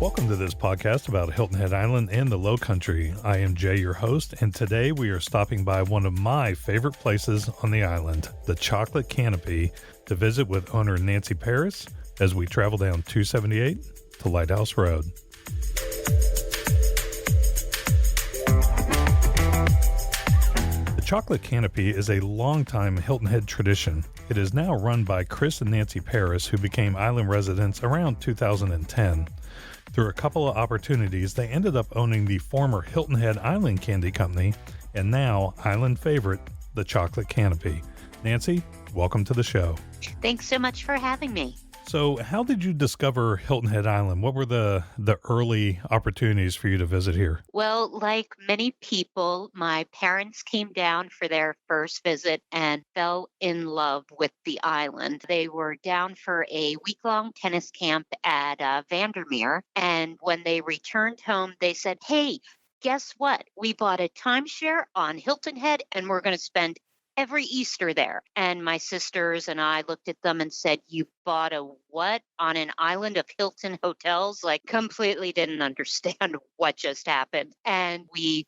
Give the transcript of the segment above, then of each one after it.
Welcome to this podcast about Hilton Head Island and the Low Country. I am Jay, your host, and today we are stopping by one of my favorite places on the island, the Chocolate Canopy, to visit with owner Nancy Paris as we travel down 278 to Lighthouse Road. The Chocolate Canopy is a longtime Hilton Head tradition. It is now run by Chris and Nancy Paris, who became island residents around 2010. Through a couple of opportunities, they ended up owning the former Hilton Head Island Candy Company and now island favorite, the Chocolate Canopy. Nancy, welcome to the show. Thanks so much for having me. So how did you discover Hilton Head Island? What were the early opportunities for you to visit here? Well, like many people, my parents came down for their first visit and fell in love with the island. They were down for a week-long tennis camp at Vandermeer, and when they returned home, they said, "Hey, guess what? We bought a timeshare on Hilton Head, and we're going to spend every Easter there." And my sisters and I looked at them and said, "You bought a what on an island of Hilton hotels?" Like, completely didn't understand what just happened. And we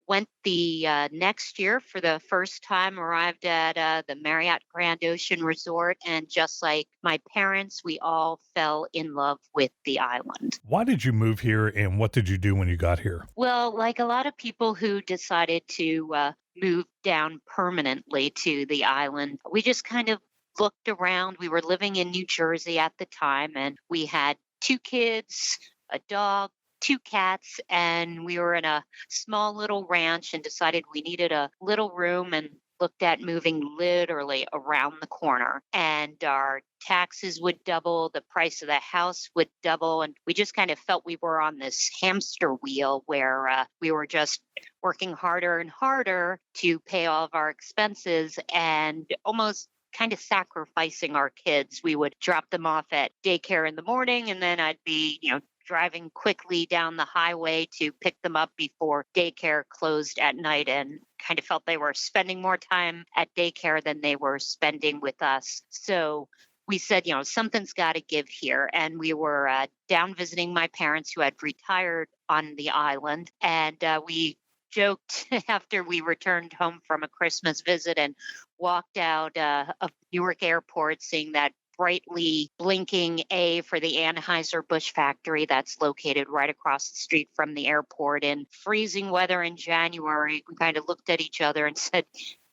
went the next year for the first time, arrived at the Marriott Grand Ocean Resort. And just like my parents, we all fell in love with the island. Why did you move here and what did you do when you got here? Well, like a lot of people who decided to move down permanently to the island, we just kind of looked around. We were living in New Jersey at the time, and we had 2 kids, a dog, 2 cats, and we were in a small little ranch and decided we needed a little room and looked at moving literally around the corner. And our taxes would double, the price of the house would double, and we just kind of felt we were on this hamster wheel where we were just working harder and harder to pay all of our expenses and almost kind of sacrificing our kids. We would drop them off at daycare in the morning, and then I'd be, driving quickly down the highway to pick them up before daycare closed at night, and kind of felt they were spending more time at daycare than they were spending with us. So we said, something's got to give here. And we were down visiting my parents who had retired on the island. And we joked after we returned home from a Christmas visit and walked out of Newark Airport, seeing that brightly blinking A for the Anheuser-Busch factory that's located right across the street from the airport. In freezing weather in January, we kind of looked at each other and said,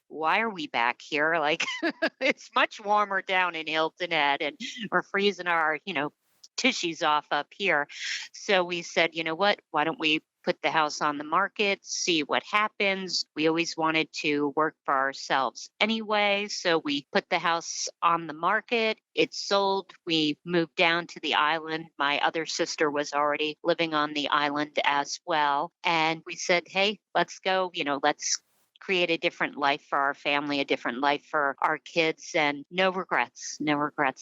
"Why are we back here? Like, it's much warmer down in Hilton Head, and we're freezing our, tushies off up here." So we said, you know what, why don't we put the house on the market, see what happens. We always wanted to work for ourselves anyway, so we put the house on the market. It sold. We moved down to the island. My other sister was already living on the island as well. And we said, hey, let's go, let's create a different life for our family, a different life for our kids, and no regrets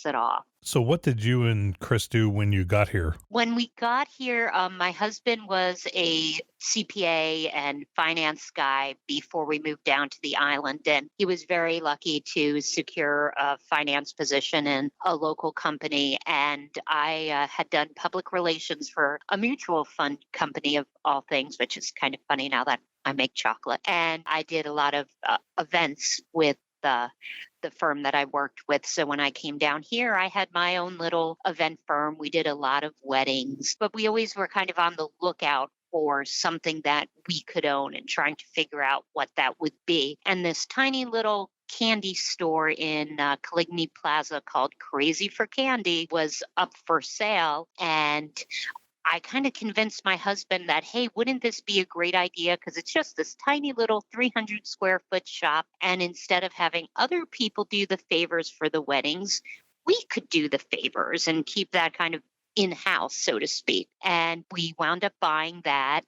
at all. So what did you and Chris do when you got here? When we got here, my husband was a CPA and finance guy before we moved down to the island, and he was very lucky to secure a finance position in a local company. And I had done public relations for a mutual fund company of all things, which is kind of funny now that I make chocolate. And I did a lot of events with the firm that I worked with. So when I came down here, I had my own little event firm. We did a lot of weddings, but we always were kind of on the lookout for something that we could own and trying to figure out what that would be. And this tiny little candy store in Coligny Plaza called Crazy for Candy was up for sale. And I kind of convinced my husband that, hey, wouldn't this be a great idea? Because it's just this tiny little 300 square foot shop. And instead of having other people do the favors for the weddings, we could do the favors and keep that kind of in-house, so to speak. And we wound up buying that.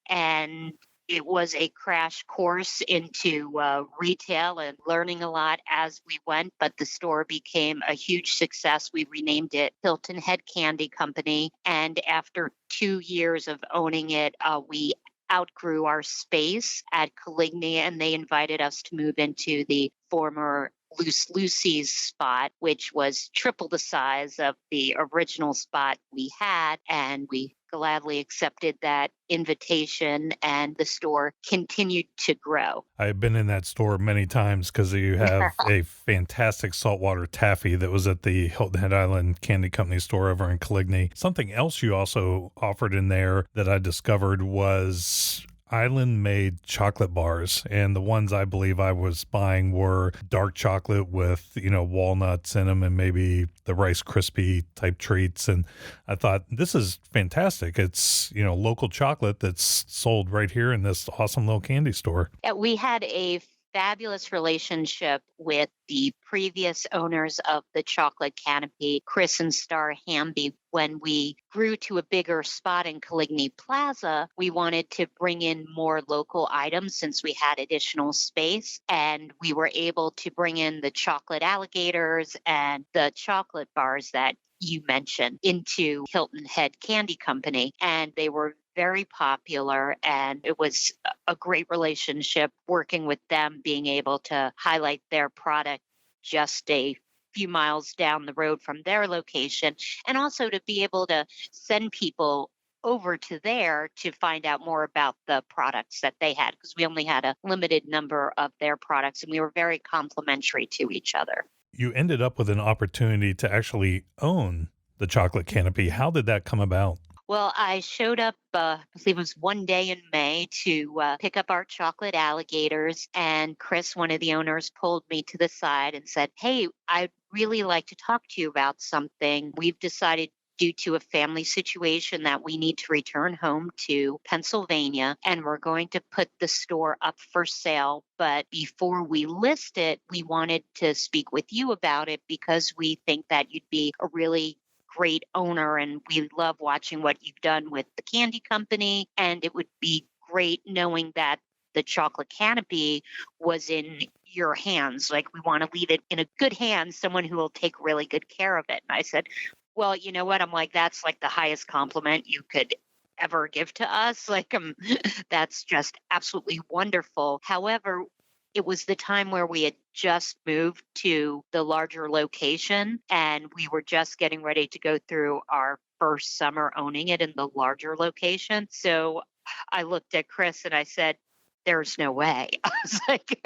And it was a crash course into retail and learning a lot as we went, but the store became a huge success. We renamed it Hilton Head Candy Company. And after 2 years of owning it, we outgrew our space at Coligny, and they invited us to move into the former Loose Lucy's spot, which was triple the size of the original spot we had. And we gladly accepted that invitation, and the store continued to grow. I've been in that store many times because you have a fantastic saltwater taffy that was at the Hilton Head Island Candy Company store over in Coligny. Something else you also offered in there that I discovered was island made chocolate bars, and the ones I believe I was buying were dark chocolate with walnuts in them and maybe the Rice Krispie type treats. And I thought, this is fantastic. It's local chocolate that's sold right here in this awesome little candy store. Yeah, we had a fabulous relationship with the previous owners of the Chocolate Canopy, Chris and Star Hamby. When we grew to a bigger spot in Coligny Plaza, we wanted to bring in more local items since we had additional space. And we were able to bring in the chocolate alligators and the chocolate bars that you mentioned into Hilton Head Candy Company. And they were very popular, and it was a great relationship working with them, being able to highlight their product just a few miles down the road from their location, and also to be able to send people over to there to find out more about the products that they had, because we only had a limited number of their products and we were very complimentary to each other. You ended up with an opportunity to actually own the Chocolate Canopy. How did that come about? Well, I showed up, I believe it was one day in May, to pick up our chocolate alligators. And Chris, one of the owners, pulled me to the side and said, "Hey, I'd really like to talk to you about something. We've decided, due to a family situation, that we need to return home to Pennsylvania, and we're going to put the store up for sale. But before we list it, we wanted to speak with you about it because we think that you'd be a really great owner, and we love watching what you've done with the candy company, and it would be great knowing that the Chocolate Canopy was in your hands. Like, we want to leave it in a good hands, someone who will take really good care of it." And I said, "Well, you know what?" I'm like, "That's like the highest compliment you could ever give to us. Like, that's just absolutely wonderful." However, it was the time where we had just moved to the larger location, and we were just getting ready to go through our first summer owning it in the larger location. So I looked at Chris and I said, "There's no way." I was like,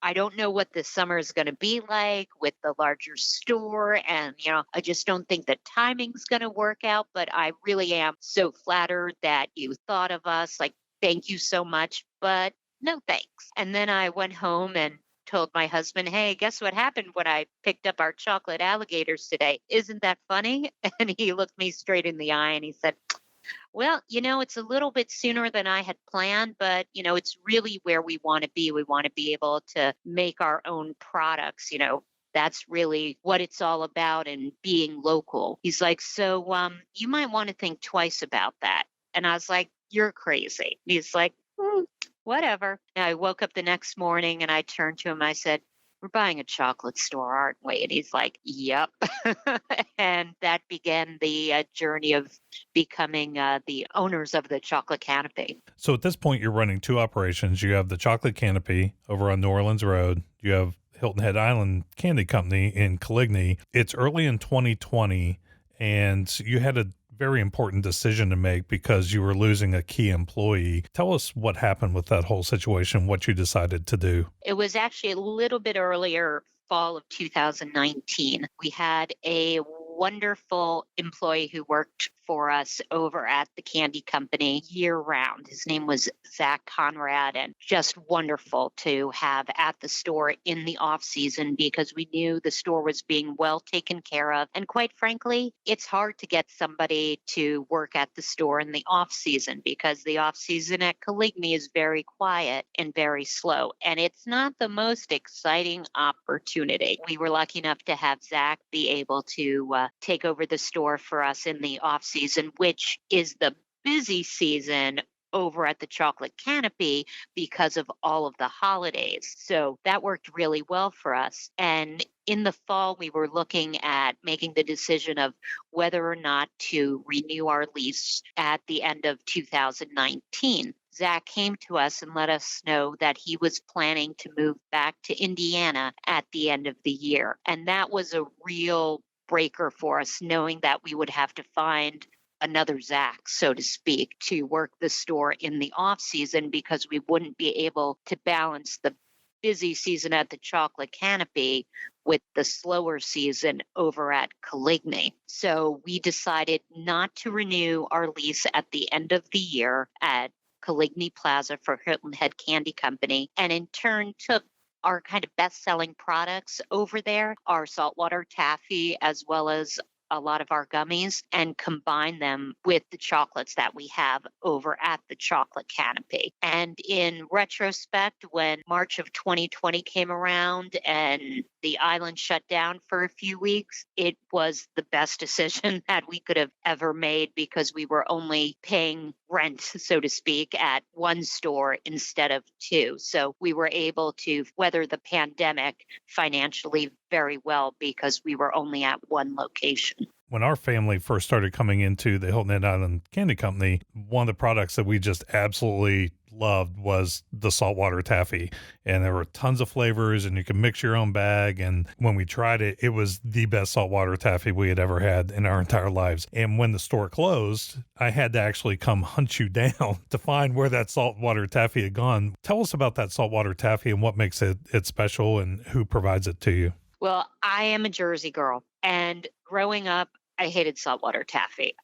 I don't know what this summer is going to be like with the larger store. And, I just don't think the timing's going to work out. But I really am so flattered that you thought of us. Like, thank you so much. But no thanks. And then I went home and told my husband, "Hey, guess what happened when I picked up our chocolate alligators today? Isn't that funny?" And he looked me straight in the eye and he said, "Well, it's a little bit sooner than I had planned, but, it's really where we want to be. We want to be able to make our own products. That's really what it's all about, and being local." He's like, "So you might want to think twice about that." And I was like, "You're crazy." And he's like, "Whatever." And I woke up the next morning and I turned to him. I said, "We're buying a chocolate store, aren't we?" And he's like, "Yep." And that began the journey of becoming the owners of the Chocolate Canopy. So at this point, you're running two operations. You have the Chocolate Canopy over on New Orleans Road. You have Hilton Head Island Candy Company in Coligny. It's early in 2020, and you had a very important decision to make because you were losing a key employee. Tell us what happened with that whole situation, what you decided to do. It was actually a little bit earlier, fall of 2019. We had a wonderful employee who worked for us over at the candy company year round. His name was Zach Conrad, and just wonderful to have at the store in the off season because we knew the store was being well taken care of. And quite frankly, it's hard to get somebody to work at the store in the off season because the off season at Coligny is very quiet and very slow. And it's not the most exciting opportunity. We were lucky enough to have Zach be able to take over the store for us in the off season, which is the busy season over at the Chocolate Canopy because of all of the holidays. So that worked really well for us. And in the fall, we were looking at making the decision of whether or not to renew our lease at the end of 2019. Zach came to us and let us know that he was planning to move back to Indiana at the end of the year. And that was a real breaker for us, knowing that we would have to find another Zach, so to speak, to work the store in the off season because we wouldn't be able to balance the busy season at the Chocolate Canopy with the slower season over at Coligny. So we decided not to renew our lease at the end of the year at Coligny Plaza for Hilton Head Candy Company, and in turn took our kind of best-selling products over there, our saltwater taffy, as well as a lot of our gummies, and combine them with the chocolates that we have over at the Chocolate Canopy. And in retrospect, when March of 2020 came around and the island shut down for a few weeks, it was the best decision that we could have ever made because we were only paying rent, so to speak, at one store instead of two. So we were able to weather the pandemic financially very well because we were only at one location. When our family first started coming into the Hilton Head Island Candy Company, one of the products that we just absolutely loved was the saltwater taffy. And there were tons of flavors and you could mix your own bag. And when we tried it, it was the best saltwater taffy we had ever had in our entire lives. And when the store closed, I had to actually come hunt you down to find where that saltwater taffy had gone. Tell us about that saltwater taffy and what makes it special and who provides it to you. Well, I am a Jersey girl, and growing up, I hated saltwater taffy.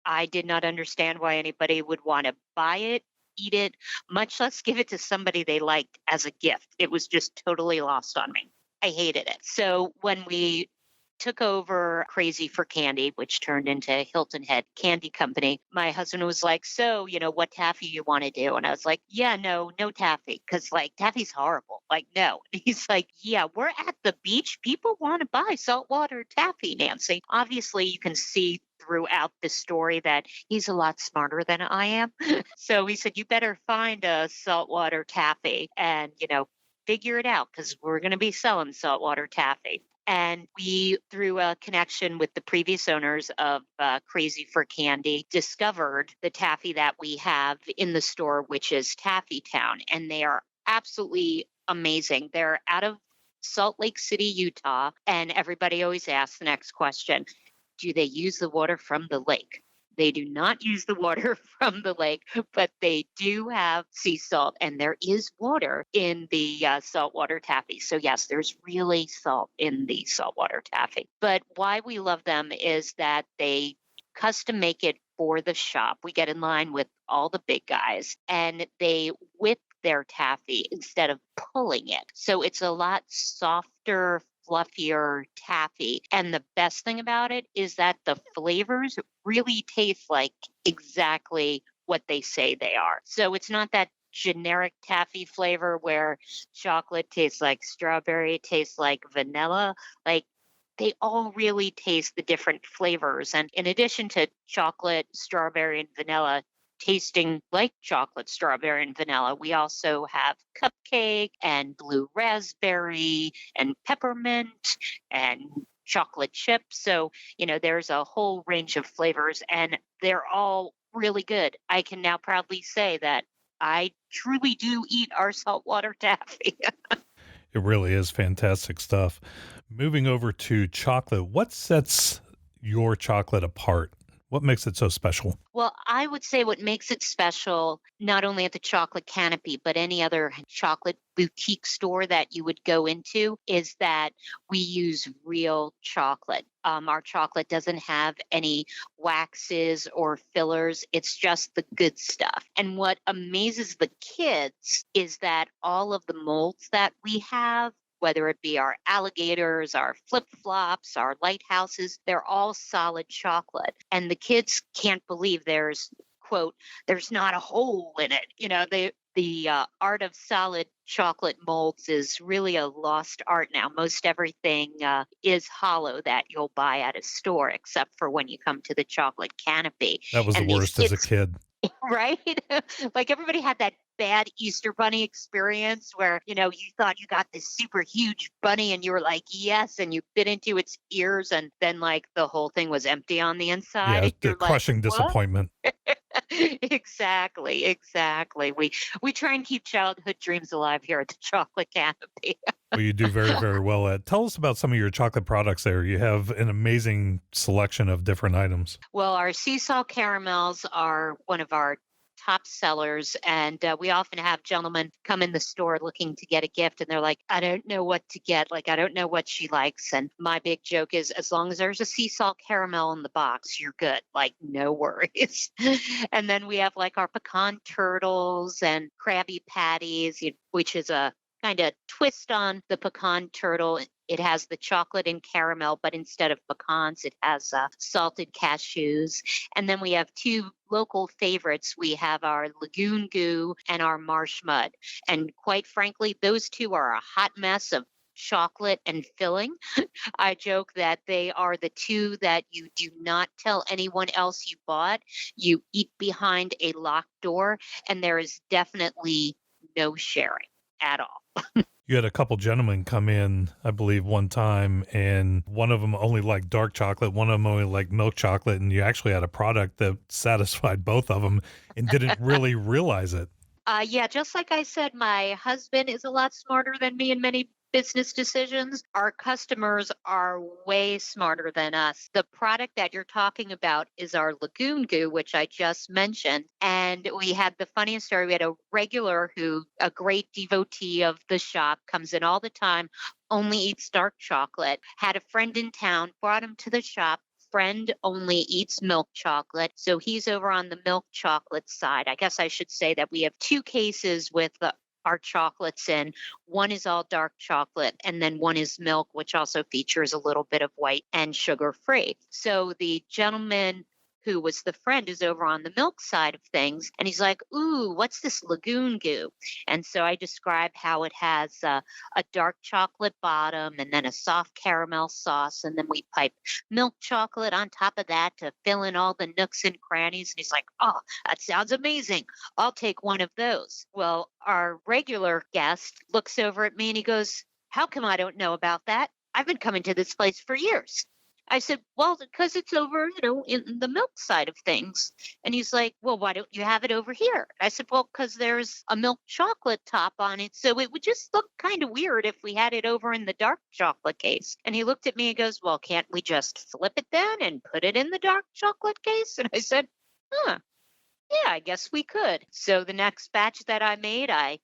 I did not understand why anybody would want to buy it, eat it, much less give it to somebody they liked as a gift. It was just totally lost on me. I hated it. So when we took over Crazy for Candy, which turned into Hilton Head Candy Company, my husband was like, so, what taffy you want to do? And I was like, yeah, no taffy. Cause like taffy's horrible. Like, no. He's like, yeah, we're at the beach. People want to buy saltwater taffy, Nancy. Obviously you can see throughout the story that he's a lot smarter than I am. So he said, you better find a saltwater taffy and, figure it out because we're going to be selling saltwater taffy. And we, through a connection with the previous owners of Crazy for Candy, discovered the taffy that we have in the store, which is Taffy Town. And they are absolutely amazing. They're out of Salt Lake City, Utah. And everybody always asks the next question, do they use the water from the lake? They do not use the water from the lake, but they do have sea salt, and there is water in the saltwater taffy. So yes, there's really salt in the saltwater taffy. But why we love them is that they custom make it for the shop. We get in line with all the big guys, and they whip their taffy instead of pulling it. So it's a lot softer, fluffier taffy. And the best thing about it is that the flavors really taste like exactly what they say they are. So it's not that generic taffy flavor where chocolate tastes like strawberry, tastes like vanilla. Like they all really taste the different flavors. And in addition to chocolate, strawberry, and vanilla, tasting like chocolate, strawberry, and vanilla, we also have cupcake and blue raspberry and peppermint and chocolate chip. So, there's a whole range of flavors and they're all really good. I can now proudly say that I truly do eat our saltwater taffy. It really is fantastic stuff. Moving over to chocolate, what sets your chocolate apart? What makes it so special? Well, I would say what makes it special, not only at the Chocolate Canopy, but any other chocolate boutique store that you would go into, is that we use real chocolate. Our chocolate doesn't have any waxes or fillers. It's just the good stuff. And what amazes the kids is that all of the molds that we have, whether it be our alligators, our flip-flops, our lighthouses, they're all solid chocolate. And the kids can't believe there's, quote, there's not a hole in it. The art of solid chocolate molds is really a lost art now. Most everything is hollow that you'll buy at a store, except for when you come to the Chocolate Canopy. That was And the worst as a kid. Right? Like everybody had that bad Easter bunny experience where, you thought you got this super huge bunny and you were like, yes, and you bit into its ears and then like the whole thing was empty on the inside. Yeah, You're the crushing like, disappointment. Exactly, exactly. We try and keep childhood dreams alive here at the Chocolate Canopy. Well, you do very, very well at. Tell us about some of your chocolate products there. You have an amazing selection of different items. Well, our sea salt caramels are one of our top sellers, and we often have gentlemen come in the store looking to get a gift, and they're like, I don't know what to get. Like, I don't know what she likes. And my big joke is, as long as there's a sea salt caramel in the box, you're good. Like, no worries. And then we have like our pecan turtles and Krabby Patties, which is a kind of twist on the pecan turtle. It has the chocolate and caramel, but instead of pecans, it has salted cashews. And then we have two local favorites. We have our Lagoon Goo and our Marsh Mud. And quite frankly, those two are a hot mess of chocolate and filling. I joke that they are the two that you do not tell anyone else you bought. You eat behind a locked door, and there is definitely no sharing at all. You had a couple gentlemen come in, I believe, one time, and one of them only liked dark chocolate, one of them only liked milk chocolate, and you actually had a product that satisfied both of them and didn't really realize it. Yeah, just like I said, my husband is a lot smarter than me in many business decisions. Our customers are way smarter than us. The product that you're talking about is our Lagoon Goo, which I just mentioned. And we had the funniest story. We had a regular who, a great devotee of the shop, comes in all the time, only eats dark chocolate, had a friend in town, brought him to the shop. Friend only eats milk chocolate. So he's over on the milk chocolate side. I guess I should say that we have two cases with our chocolates in. One is all dark chocolate, and then one is milk, which also features a little bit of white and sugar free. So the gentleman who was the friend is over on the milk side of things, and he's like, ooh, what's this Lagoon Goo? And so I describe how it has a dark chocolate bottom and then a soft caramel sauce, and then we pipe milk chocolate on top of that to fill in all the nooks and crannies. And he's like, oh, that sounds amazing. I'll take one of those. Well, our regular guest looks over at me and he goes, how come I don't know about that? I've been coming to this place for years. I said, well, because it's over, in the milk side of things. And he's like, well, why don't you have it over here? I said, well, because there's a milk chocolate top on it. So it would just look kind of weird if we had it over in the dark chocolate case. And he looked at me and goes, well, can't we just flip it then and put it in the dark chocolate case? And I said, yeah, I guess we could. So the next batch that I made, I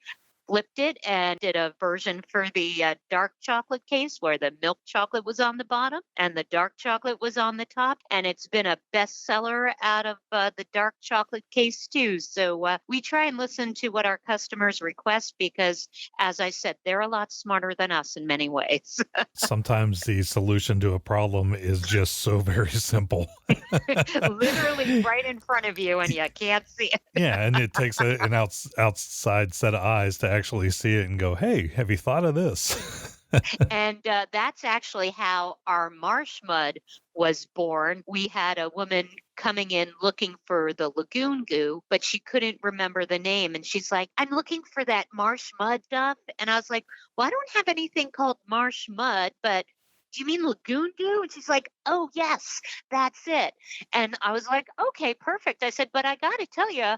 flipped it and did a version for the dark chocolate case where the milk chocolate was on the bottom and the dark chocolate was on the top. And it's been a bestseller out of the dark chocolate case too. So we try and listen to what our customers request because, as I said, they're a lot smarter than us in many ways. Sometimes the solution to a problem is just so very simple. Literally right in front of you and you can't see it. Yeah, and it takes an outside set of eyes to actually see it and go, hey, have you thought of this? And that's actually how our Marsh Mud was born. We had a woman coming in looking for the Lagoon Goo, but she couldn't remember the name. And she's like, I'm looking for that Marsh Mud stuff. And I was like, well, I don't have anything called Marsh Mud, but do you mean Lagoon Goo? And she's like, oh, yes, that's it. And I was like, okay, perfect. I said, but I got to tell you,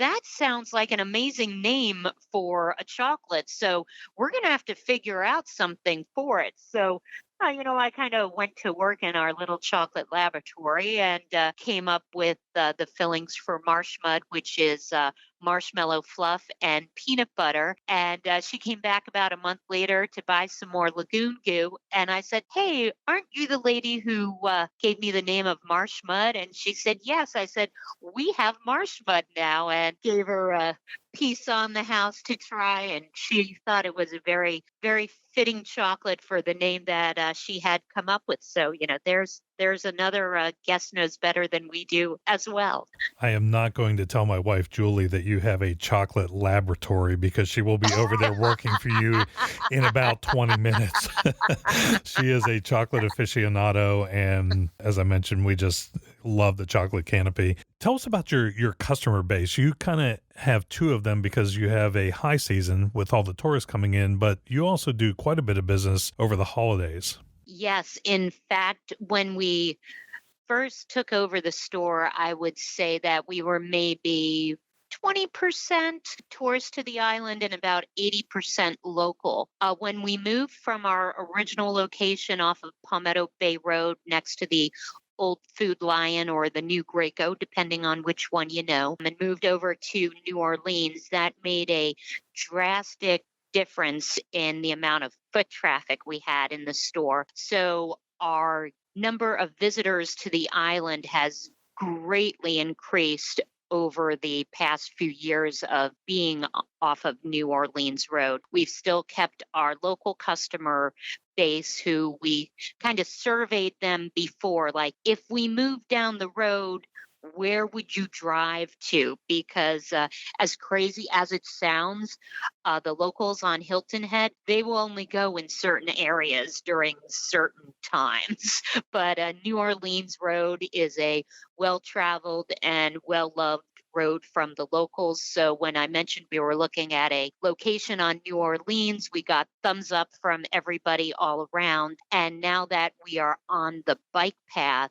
that sounds like an amazing name for a chocolate. So we're going to have to figure out something for it. So, I kind of went to work in our little chocolate laboratory and came up with the fillings for Marsh Mud, which is marshmallow fluff and peanut butter. And she came back about a month later to buy some more Lagoon Goo. And I said, hey, aren't you the lady who gave me the name of Marsh Mud? And she said, yes. I said, we have Marsh Mud now, and gave her a piece on the house to try. And she thought it was a very, very fitting chocolate for the name that she had come up with. So, there's another guest knows better than we do as well. I am not going to tell my wife, Julie, that you have a chocolate laboratory because she will be over there working for you in about 20 minutes. She is a chocolate aficionado. And as I mentioned, we just love the Chocolate Canopy. Tell us about your customer base. You kind of have two of them because you have a high season with all the tourists coming in, but you also do quite a bit of business over the holidays. Yes. In fact, when we first took over the store, I would say that we were maybe 20% tourist to the island and about 80% local. When we moved from our original location off of Palmetto Bay Road next to the old Food Lion or the new Graco, depending on which one you know, and moved over to New Orleans, that made a drastic difference in the amount of foot traffic we had in the store. So our number of visitors to the island has greatly increased over the past few years of being off of New Orleans Road. We've still kept our local customer base who we kind of surveyed them before, like, if we move down the road, where would you drive to? Because as crazy as it sounds, the locals on Hilton Head, they will only go in certain areas during certain times. But New Orleans Road is a well-traveled and well-loved road from the locals. So when I mentioned we were looking at a location on New Orleans, we got thumbs up from everybody all around. And now that we are on the bike path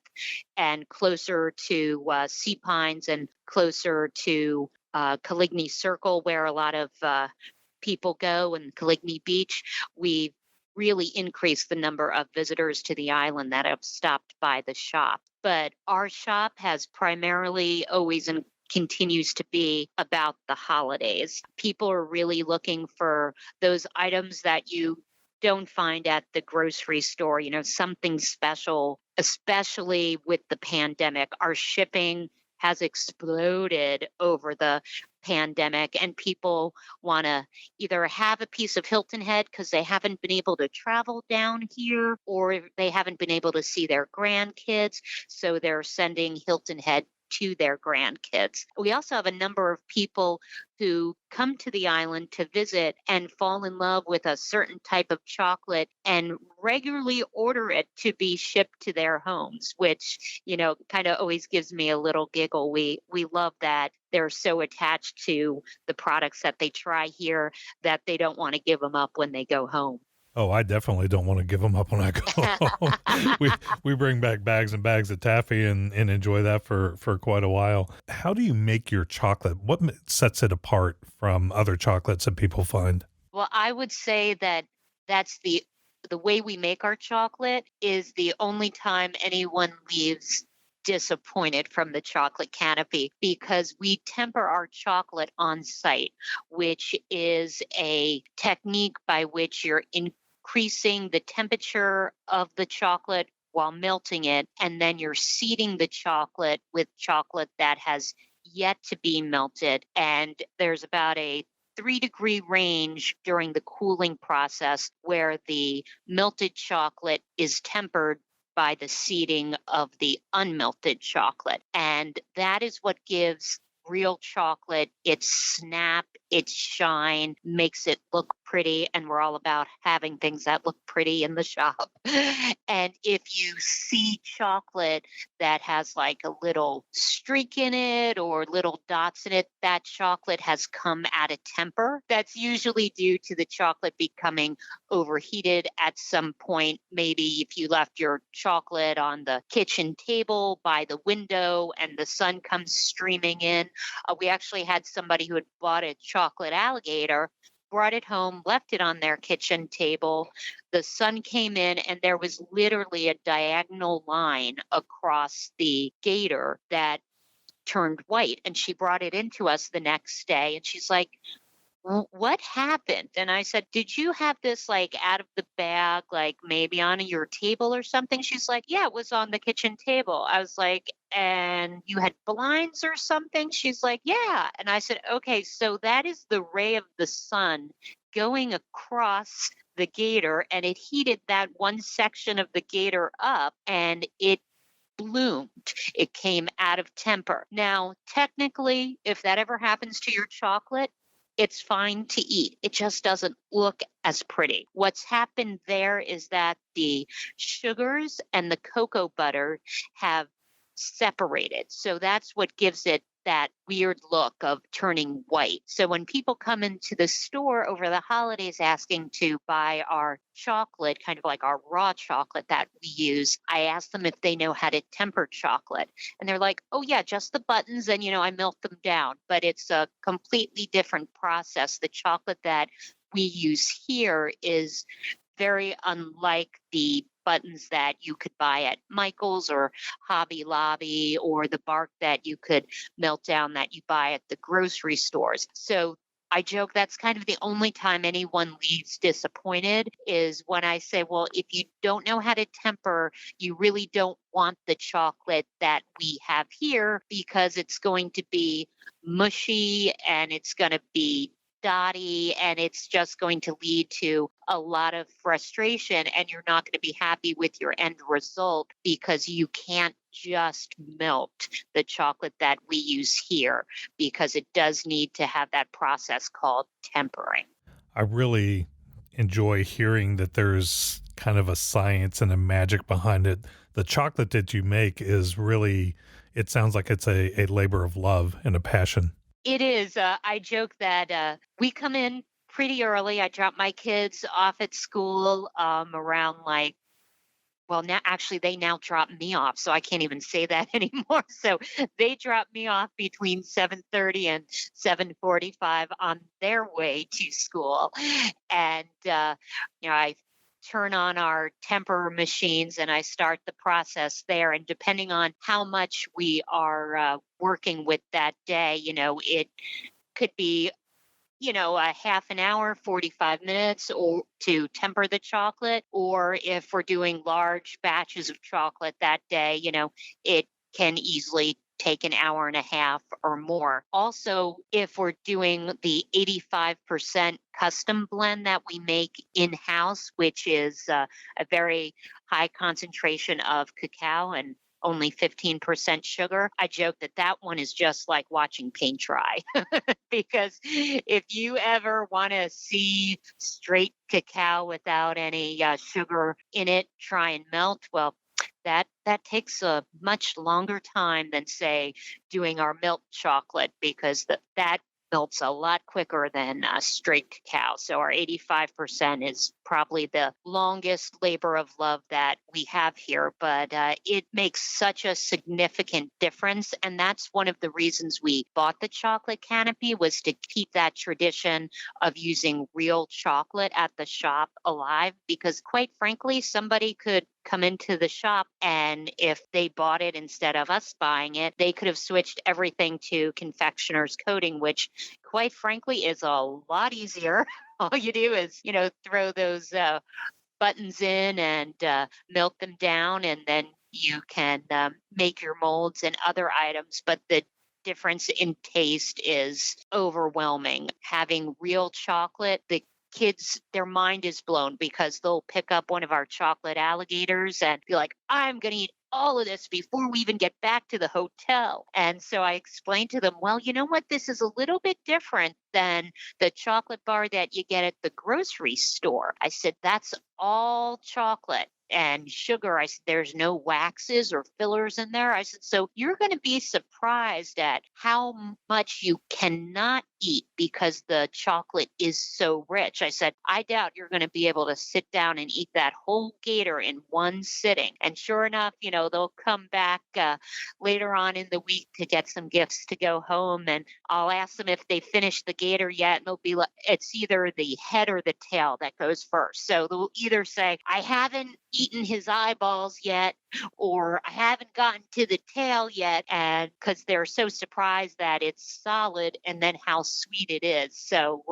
and closer to Sea Pines and closer to Caligny Circle, where a lot of people go, and Caligny Beach, we've really increased the number of visitors to the island that have stopped by the shop. But our shop has primarily always continues to be about the holidays. People are really looking for those items that you don't find at the grocery store, something special, especially with the pandemic. Our shipping has exploded over the pandemic, and people want to either have a piece of Hilton Head because they haven't been able to travel down here, or they haven't been able to see their grandkids, so they're sending Hilton Head to their grandkids. We also have a number of people who come to the island to visit and fall in love with a certain type of chocolate and regularly order it to be shipped to their homes, which, kind of always gives me a little giggle. We love that they're so attached to the products that they try here that they don't want to give them up when they go home. Oh, I definitely don't want to give them up when I go home. We bring back bags and bags of taffy and enjoy that for quite a while. How do you make your chocolate? What sets it apart from other chocolates that people find? Well, I would say that that's the way we make our chocolate is the only time anyone leaves disappointed from the Chocolate Canopy, because we temper our chocolate on site, which is a technique by which you're increasing the temperature of the chocolate while melting it, and then you're seeding the chocolate with chocolate that has yet to be melted. And there's about a 3-degree range during the cooling process where the melted chocolate is tempered by the seeding of the unmelted chocolate. And that is what gives real chocolate its snap, its shine, makes it look pretty. And we're all about having things that look pretty in the shop. And if you see chocolate that has like a little streak in it or little dots in it, that chocolate has come at a temper. That's usually due to the chocolate becoming overheated at some point. Maybe if you left your chocolate on the kitchen table by the window and the sun comes streaming in. We actually had somebody who had bought a chocolate alligator, brought it home, left it on their kitchen table. The sun came in and there was literally a diagonal line across the gator that turned white. And she brought it into us the next day and she's like, what happened? And I said, did you have this like out of the bag, like maybe on your table or something? She's like, yeah, it was on the kitchen table. I was like, and you had blinds or something? She's like, yeah. And I said, okay, so that is the ray of the sun going across the gator, and it heated that one section of the gator up and it bloomed. It came out of temper. Now, technically, if that ever happens to your chocolate, it's fine to eat. It just doesn't look as pretty. What's happened there is that the sugars and the cocoa butter have separated. So that's what gives it that weird look of turning white. So when people come into the store over the holidays asking to buy our chocolate, kind of like our raw chocolate that we use, I ask them if they know how to temper chocolate. And they're like, oh, yeah, just the buttons. And, I melt them down. But it's a completely different process. The chocolate that we use here is very unlike the buttons that you could buy at Michael's or Hobby Lobby, or the bark that you could melt down that you buy at the grocery stores. So I joke that's kind of the only time anyone leaves disappointed is when I say, well, if you don't know how to temper, you really don't want the chocolate that we have here because it's going to be mushy and it's going to be dotty, and it's just going to lead to a lot of frustration, and you're not going to be happy with your end result because you can't just melt the chocolate that we use here, because it does need to have that process called tempering. I really enjoy hearing that there's kind of a science and a magic behind it. The chocolate that you make is really, it sounds like it's a labor of love and a passion. It is. I joke that we come in pretty early. I drop my kids off at school around like, well, now actually they now drop me off, so I can't even say that anymore. So they drop me off between 7:30 and 7:45 on their way to school, and I turn on our temper machines and I start the process there. And depending on how much we are working with that day, it could be a half an hour, 45 minutes or to temper the chocolate. Or if we're doing large batches of chocolate that day, it can easily take an hour and a half or more. Also, if we're doing the 85% custom blend that we make in-house, which is a very high concentration of cacao and only 15% sugar, I joke that that one is just like watching paint dry. Because if you ever want to see straight cacao without any sugar in it try and melt, well, that takes a much longer time than, say, doing our milk chocolate, because that melts a lot quicker than straight cacao. So our 85% is probably the longest labor of love that we have here, but it makes such a significant difference. And that's one of the reasons we bought the Chocolate Canopy, was to keep that tradition of using real chocolate at the shop alive, because quite frankly, somebody could come into the shop, and if they bought it instead of us buying it, they could have switched everything to confectioner's coating, which quite frankly is a lot easier. All you do is, throw those buttons in and melt them down, and then you can make your molds and other items. But the difference in taste is overwhelming. Having real chocolate, the kids, their mind is blown, because they'll pick up one of our chocolate alligators and be like, I'm going to eat all of this before we even get back to the hotel. And so I explained to them, well, you know what? This is a little bit different than the chocolate bar that you get at the grocery store. I said, that's all chocolate and sugar. I said, there's no waxes or fillers in there. I said, so you're going to be surprised at how much you cannot eat because the chocolate is so rich. I said, I doubt you're going to be able to sit down and eat that whole gator in one sitting. And sure enough, they'll come back later on in the week to get some gifts to go home. And I'll ask them if they finished the gator yet. And they'll be like, it's either the head or the tail that goes first. So they'll either say, I haven't eaten his eyeballs yet, or I haven't gotten to the tail yet, and because they're so surprised that it's solid and then how sweet it is. So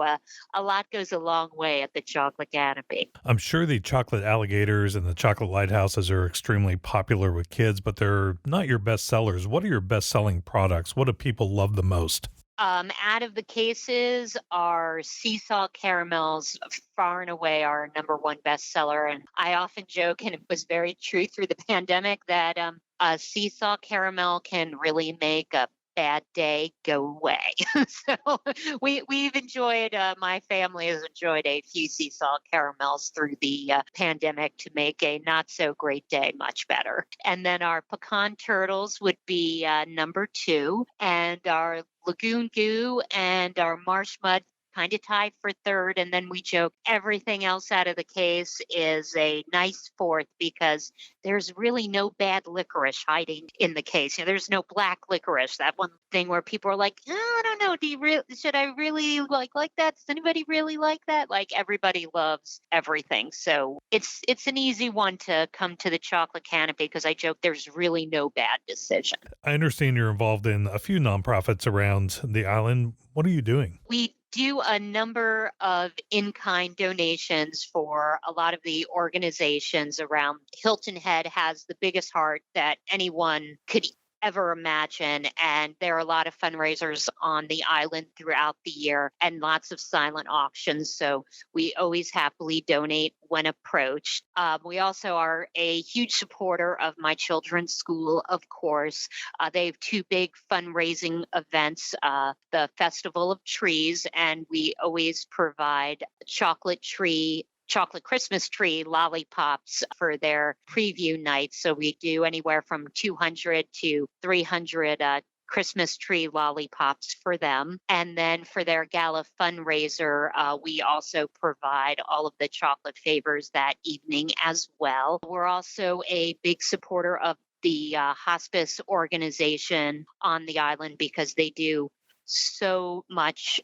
a lot goes a long way at the Chocolate Canopy. I'm sure the chocolate alligators and the chocolate lighthouses are extremely popular with kids, but they're not your best sellers. What are your best selling products? What do people love the most? Out of the cases, our sea salt caramels far and away our number one bestseller. And I often joke, and it was very true through the pandemic, that a sea salt caramel can really make a bad day go away. So we've enjoyed, my family has enjoyed a few sea salt caramels through the pandemic to make a not so great day much better. And then our pecan turtles would be number two, and our lagoon goo and our marsh mud kind of tied for third. And then we joke everything else out of the case is a nice fourth because there's really no bad licorice hiding in the case. There's no black licorice. That one thing where people are like, oh, I don't know, should I really like that? Does anybody really like that? Like everybody loves everything. So it's an easy one to come to the Chocolate Canopy because I joke there's really no bad decision. I understand you're involved in a few nonprofits around the island. What are you doing? We do a number of in-kind donations for a lot of the organizations around. Hilton Head has the biggest heart that anyone could ever imagine. And there are a lot of fundraisers on the island throughout the year and lots of silent auctions. So we always happily donate when approached. We also are a huge supporter of my children's school, of course. They have two big fundraising events, the Festival of Trees, and we always provide chocolate Christmas tree lollipops for their preview nights. So we do anywhere from 200 to 300 Christmas tree lollipops for them. And then for their gala fundraiser, we also provide all of the chocolate favors that evening as well. We're also a big supporter of the hospice organization on the island because they do so much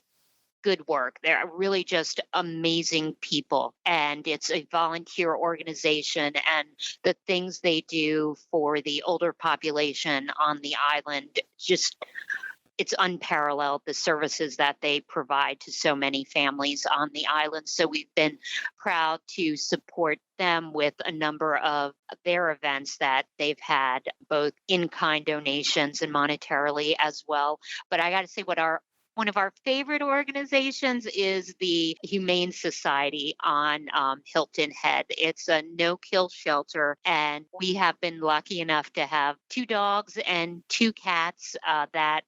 good work. They're really just amazing people. And it's a volunteer organization. And the things they do for the older population on the island, it's unparalleled, the services that they provide to so many families on the island. So we've been proud to support them with a number of their events that they've had, both in-kind donations and monetarily as well. But I got to say, one of our favorite organizations is the Humane Society on Hilton Head. It's a no-kill shelter, and we have been lucky enough to have 2 dogs and 2 cats that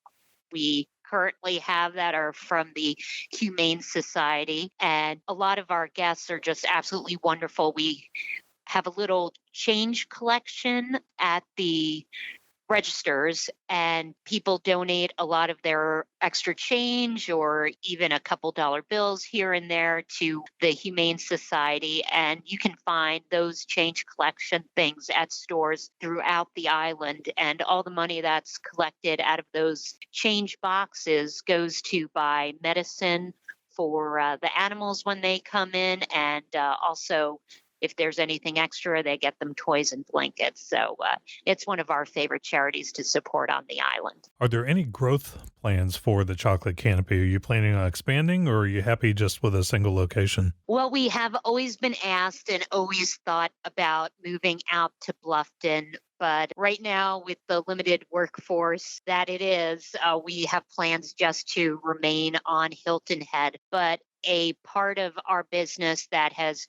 we currently have that are from the Humane Society. And a lot of our guests are just absolutely wonderful. We have a little change collection at the registers, and people donate a lot of their extra change or even a couple dollar bills here and there to the Humane Society. And you can find those change collection things at stores throughout the island. And all the money that's collected out of those change boxes goes to buy medicine for the animals when they come in, and also if there's anything extra, they get them toys and blankets. So it's one of our favorite charities to support on the island. Are there any growth plans for the Chocolate Canopy? Are you planning on expanding, or are you happy just with a single location? Well, we have always been asked and always thought about moving out to Bluffton. But right now, with the limited workforce that it is, we have plans just to remain on Hilton Head. But a part of our business that has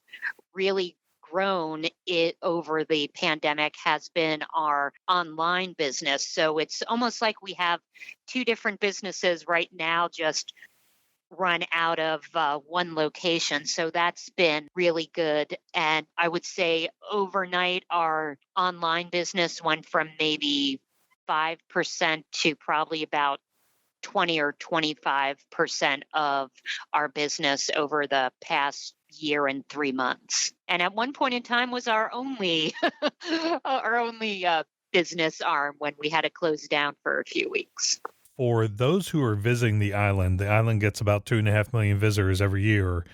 really grown it over the pandemic has been our online business. So it's almost like we have 2 different businesses right now just run out of one location. So that's been really good. And I would say overnight, our online business went from maybe 5% to probably about 20 or 25% of our business over the past year and 3 months. And at one point in time was our only business arm when we had to close down for a few weeks. For those who are visiting the island gets about 2.5 million visitors every year.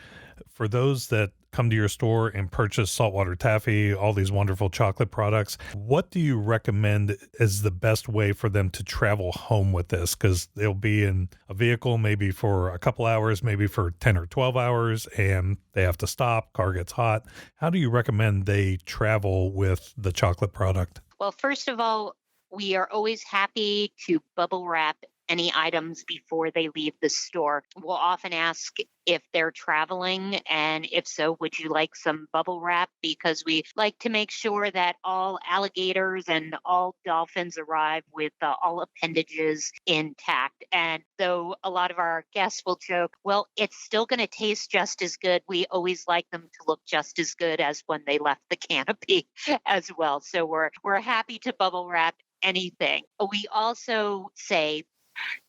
For those that come to your store and purchase saltwater taffy, all these wonderful chocolate products, what do you recommend is the best way for them to travel home with this? Because they'll be in a vehicle maybe for a couple hours, maybe for 10 or 12 hours, and they have to stop, car gets hot. How do you recommend they travel with the chocolate product? Well, first of all, we are always happy to bubble wrap any items before they leave the store. We'll often ask if they're traveling, and if so, would you like some bubble wrap? Because we like to make sure that all alligators and all dolphins arrive with all appendages intact. And though a lot of our guests will joke, well, it's still going to taste just as good. We always like them to look just as good as when they left the canopy as well. So we're happy to bubble wrap anything. We also say,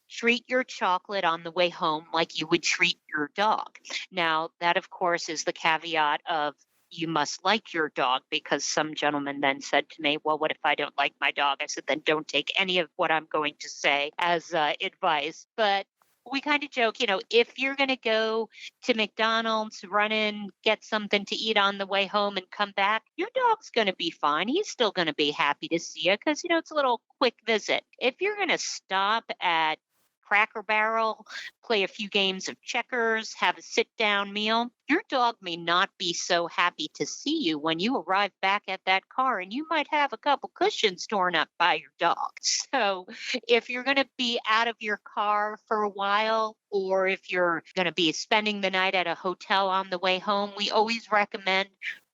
treat your chocolate on the way home like you would treat your dog. Now, that, of course, is the caveat of you must like your dog, because some gentleman then said to me, well, what if I don't like my dog? I said, then don't take any of what I'm going to say as advice. But we kind of joke, if you're going to go to McDonald's, run in, get something to eat on the way home and come back, your dog's going to be fine. He's still going to be happy to see you because, it's a little quick visit. If you're going to stop at Cracker Barrel, play a few games of checkers, have a sit-down meal, your dog may not be so happy to see you when you arrive back at that car, and you might have a couple cushions torn up by your dog. So if you're going to be out of your car for a while, or if you're going to be spending the night at a hotel on the way home, we always recommend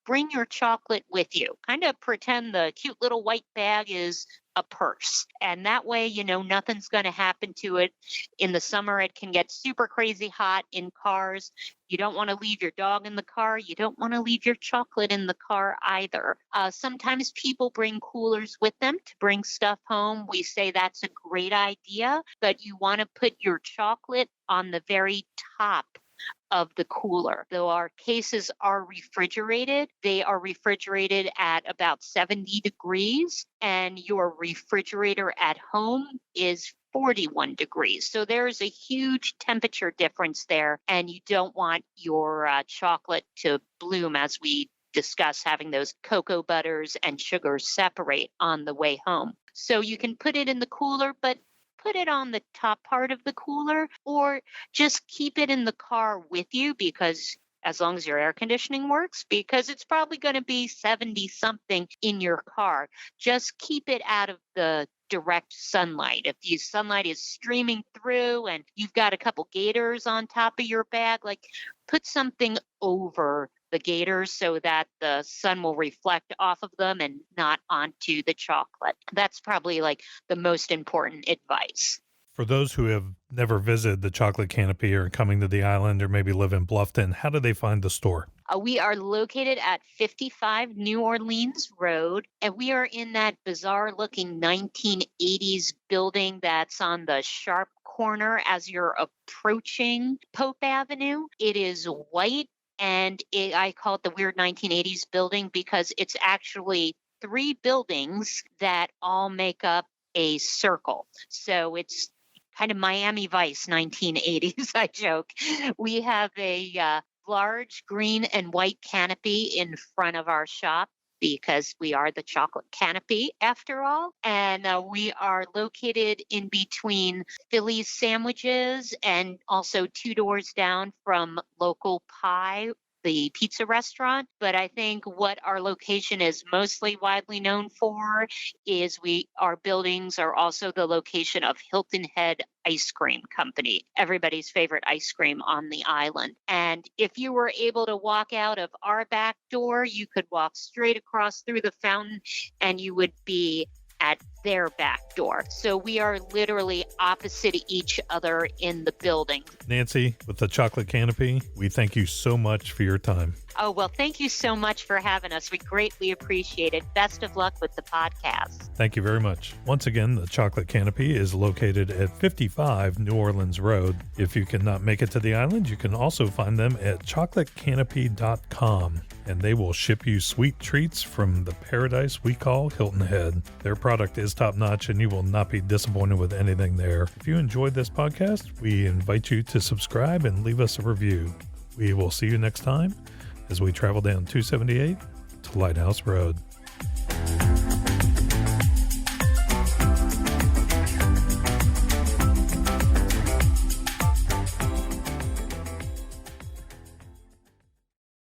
bring your chocolate with you. Kind of pretend the cute little white bag is a purse. And that way, nothing's going to happen to it. In the summer, it can get super crazy hot in cars. You don't want to leave your dog in the car. You don't want to leave your chocolate in the car either. Sometimes people bring coolers with them to bring stuff home. We say that's a great idea, but you want to put your chocolate on the very top of the cooler. Though our cases are refrigerated, they are refrigerated at about 70 degrees, and your refrigerator at home is 41 degrees. So there's a huge temperature difference there, and you don't want your chocolate to bloom, as we discuss having those cocoa butters and sugars separate on the way home. So you can put it in the cooler, but put it on the top part of the cooler, or just keep it in the car with you, because as long as your air conditioning works, because it's probably going to be 70 something in your car. Just keep it out of the direct sunlight. If the sunlight is streaming through and you've got a couple gators on top of your bag, put something over the gators so that the sun will reflect off of them and not onto the chocolate. That's probably the most important advice. For those who have never visited the Chocolate Canopy or coming to the island or maybe live in Bluffton, how do they find the store? We are located at 55 New Orleans Road, and we are in that bizarre-looking 1980s building that's on the sharp corner as you're approaching Pope Avenue. It is white, and I call it the weird 1980s building because it's actually 3 buildings that all make up a circle. So it's kind of Miami Vice 1980s, I joke. We have a large green and white canopy in front of our shop, because we are the Chocolate Canopy after all. And we are located in between Philly's Sandwiches and also 2 doors down from Local Pie, the pizza restaurant. But I think what our location is mostly widely known for is our buildings are also the location of Hilton Head Ice Cream Company, everybody's favorite ice cream on the island. And if you were able to walk out of our back door, you could walk straight across through the fountain and you would be at their back door. So we are literally opposite each other in the building. Nancy, with the Chocolate Canopy, we thank you so much for your time. Oh, well, thank you so much for having us. We greatly appreciate it. Best of luck with the podcast. Thank you very much. Once again, the Chocolate Canopy is located at 55 New Orleans Road. If you cannot make it to the island, you can also find them at chocolatecanopy.com, and they will ship you sweet treats from the paradise we call Hilton Head. Their product is top-notch, and you will not be disappointed with anything there. If you enjoyed this podcast, we invite you to subscribe and leave us a review. We will see you next time as we travel down 278 to Lighthouse Road.